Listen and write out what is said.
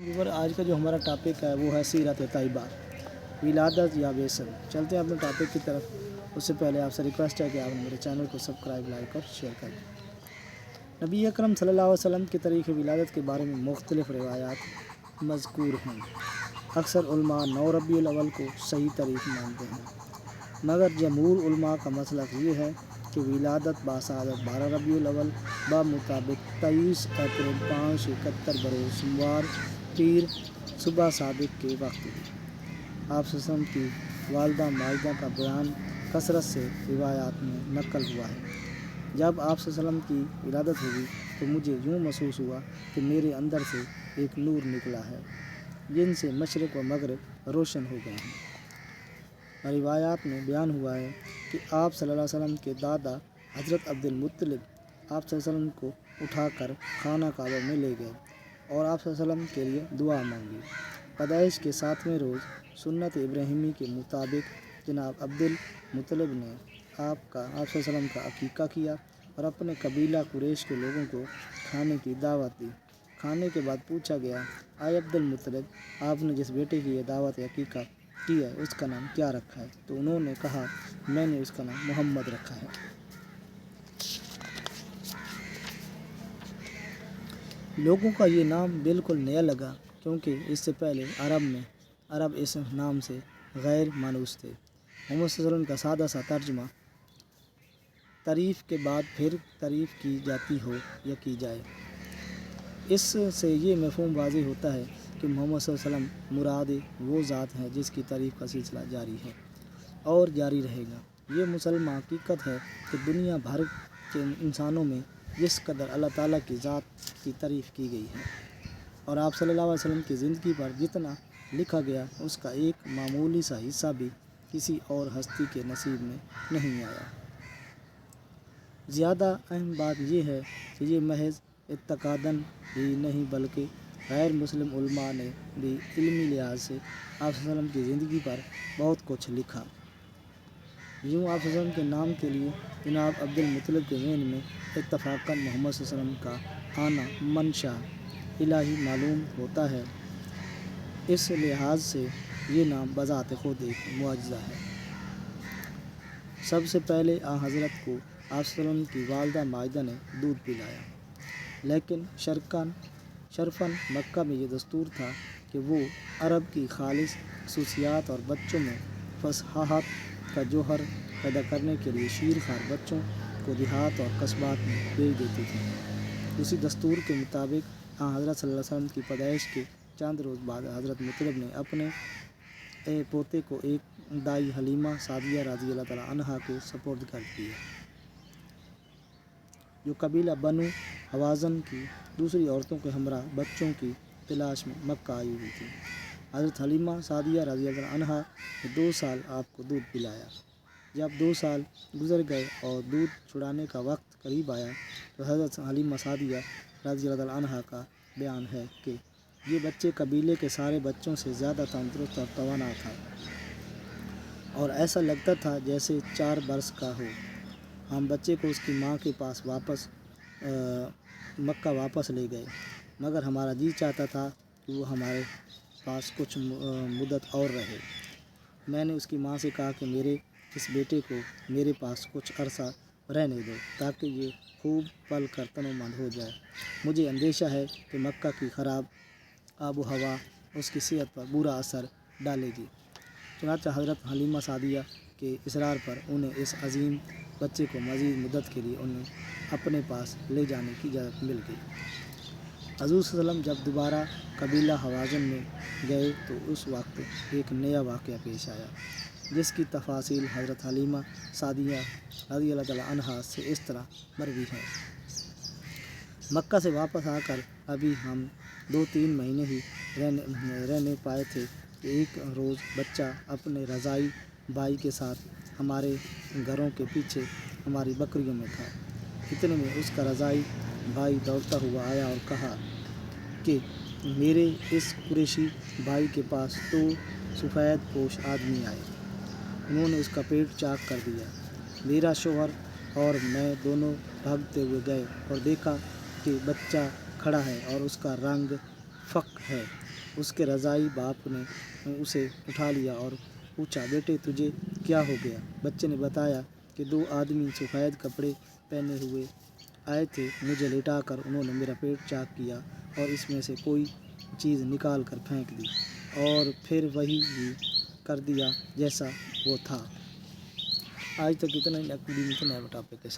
اوپر آج کا جو ہمارا ٹاپک ہے وہ ہے سیرت طیبہ، ولادت یا بعثت۔ چلتے ہیں اپنے ٹاپک کی طرف۔ اس سے پہلے آپ سے ریکویسٹ ہے کہ آپ میرے چینل کو سبسکرائب، لائک اور شیئر کریں۔ نبی اکرم صلی اللہ علیہ وسلم کی تاریخ ولادت کے بارے میں مختلف روایات مذکور ہیں۔ اکثر علماء 9 ربیع الاول کو صحیح تاریخ مانتے ہیں، مگر جمہور علماء کا مسلک یہ ہے کہ ولادت باسعادت 12 ربیع الاول بمطابق 23 اپریل 571 بروز سوموار پیر صبح صادق کے وقت ہوئی۔ آپ صلی اللہ علیہ وسلم کی والدہ ماجدہ کا بیان کثرت سے روایات میں نقل ہوا ہے۔ جب آپ صلی اللہ علیہ وسلم کی ولادت ہوئی تو مجھے یوں محسوس ہوا کہ میرے اندر سے ایک نور نکلا ہے جن سے مشرق و مغرب روشن ہو گئے ہیں۔ روایات میں بیان ہوا ہے کہ آپ صلی اللہ علیہ وسلم کے دادا حضرت عبد المطلب آپ صلی اللہ علیہ وسلم کو اٹھا کر خانہ کعبہ میں لے گئے اور آپ صلی اللہ علیہ وسلم کے لیے دعا مانگی۔ پیدائش کے 7ویں روز سنت ابراہیمی کے مطابق جناب عبد المطلب نے آپ صلی اللہ علیہ وسلم کا عقیقہ کیا اور اپنے قبیلہ قریش کے لوگوں کو کھانے کی دعوت دی۔ کھانے کے بعد پوچھا گیا، اے عبد المطلب، آپ نے جس بیٹے کی یہ دعوت عقیقہ کی ہے اس کا نام کیا رکھا ہے؟ تو انہوں نے کہا، میں نے اس کا نام محمد رکھا ہے۔ لوگوں کا یہ نام بالکل نیا لگا کیونکہ اس سے پہلے عرب اس نام سے غیر مانوس تھے۔ محمد صلی اللہ علیہ وسلم کا سادہ سا ترجمہ، تعریف کے بعد پھر تعریف کی جاتی ہو یا کی جائے۔ اس سے یہ مفہوم واضح ہوتا ہے کہ محمد صلی اللہ علیہ وسلم مراد وہ ذات ہے جس کی تعریف کا سلسلہ جاری ہے اور جاری رہے گا۔ یہ مسلمہ حقیقت ہے کہ دنیا بھر کے انسانوں میں جس قدر اللہ تعالیٰ کی ذات کی تعریف کی گئی ہے اور آپ صلی اللہ علیہ وسلم کی زندگی پر جتنا لکھا گیا اس کا ایک معمولی سا حصہ بھی کسی اور ہستی کے نصیب میں نہیں آیا۔ زیادہ اہم بات یہ ہے کہ یہ محض اعتقاداً ہی نہیں بلکہ غیر مسلم علماء نے بھی علمی لحاظ سے آپ صلی اللہ علیہ وسلم کی زندگی پر بہت کچھ لکھا۔ یوں آپ صلی اللہ علیہ وسلم کے نام کے لیے جناب عبد المطلب کے ذہن میں اتفاقاً محمد صلی اللہ علیہ وسلم کا آنا منشا الہی معلوم ہوتا ہے۔ اس لحاظ سے یہ نام بذات خود ایک معجزہ ہے۔ سب سے پہلے حضرت کو آپ صلی اللہ علیہ وسلم کی والدہ ماجدہ نے دودھ پلایا، لیکن شرفاً مکہ میں یہ دستور تھا کہ وہ عرب کی خالص خصوصیات اور بچوں میں فصاحت کا جوہر پیدا کرنے کے لیے شیر خوار بچوں کو دیہات اور قصبات میں بھیج دیتی تھی۔ اسی دستور کے مطابق حضرت صلی اللہ علیہ وسلم کی پیدائش کے چند روز بعد حضرت مطلب نے اپنے پوتے کو ایک دائی حلیمہ سعدیہ رضی اللہ تعالیٰ عنہا کے سپرد کر دیا، جو قبیلہ بنو حوازن کی دوسری عورتوں کے ہمراہ بچوں کی تلاش میں مکہ آئی ہوئی تھی۔ حضرت حلیمہ سعدیہ رضی اللہ عنہا نے 2 سال آپ کو دودھ پلایا۔ جب 2 سال گزر گئے اور دودھ چھڑانے کا وقت قریب آیا تو حضرت حلیمہ سعدیہ رضی اللہ عنہا کا بیان ہے کہ یہ بچے قبیلے کے سارے بچوں سے زیادہ تندرست اور توانا تھا اور ایسا لگتا تھا جیسے 4 برس کا ہو۔ ہم بچے کو اس کی ماں کے پاس مکہ واپس لے گئے، مگر ہمارا جی چاہتا تھا کہ وہ ہمارے پاس کچھ مدت اور رہے۔ میں نے اس کی ماں سے کہا کہ میرے اس بیٹے کو میرے پاس کچھ عرصہ رہنے دو تاکہ یہ خوب پل کر تنومند ہو جائے۔ مجھے اندیشہ ہے کہ مکہ کی خراب آب و ہوا اس کی صحت پر برا اثر ڈالے گی۔ چنانچہ حضرت حلیمہ سعدیہ کے اصرار پر انہیں اس عظیم بچے کو مزید مدت کے لیے انہیں اپنے پاس لے جانے کی اجازت مل گئی۔ حضور صلی اللہ علیہ وسلم جب دوبارہ قبیلہ حوازن میں گئے تو اس وقت ایک نیا واقعہ پیش آیا جس کی تفاصیل حضرت حلیمہ سعدیہ رضی اللہ تعالیٰ عنہا سے اس طرح مروی ہے۔ مکہ سے واپس آ کر ابھی ہم 2-3 مہینے ہی رہنے پائے تھے کہ ایک روز بچہ اپنے رضاعی بھائی کے ساتھ ہمارے گھروں کے پیچھے ہماری بکریوں میں تھا۔ اتنے میں اس کا رضاعی بھائی دوڑتا ہوا آیا اور کہا کہ میرے اس قریشی بھائی کے پاس 2 سفید پوش آدمی آئے، انہوں نے اس کا پیٹ چاک کر دیا۔ میرا شوہر اور میں دونوں بھاگتے ہوئے گئے اور دیکھا کہ بچہ کھڑا ہے اور اس کا رنگ فق ہے اس کے رضائی باپ نے اسے اٹھا لیا اور پوچھا، بیٹے تجھے کیا ہو گیا؟ بچے نے بتایا کہ 2 آدمی سفید کپڑے پہنے ہوئے آئے تھے، مجھے لٹا کر انہوں نے میرا پیٹ چاک کیا اور اس میں سے کوئی چیز نکال کر پھینک دی اور پھر وہی کر دیا جیسا وہ تھا۔ آج تک اتنا ہی، اگلی نئے ٹاپک کے ساتھ۔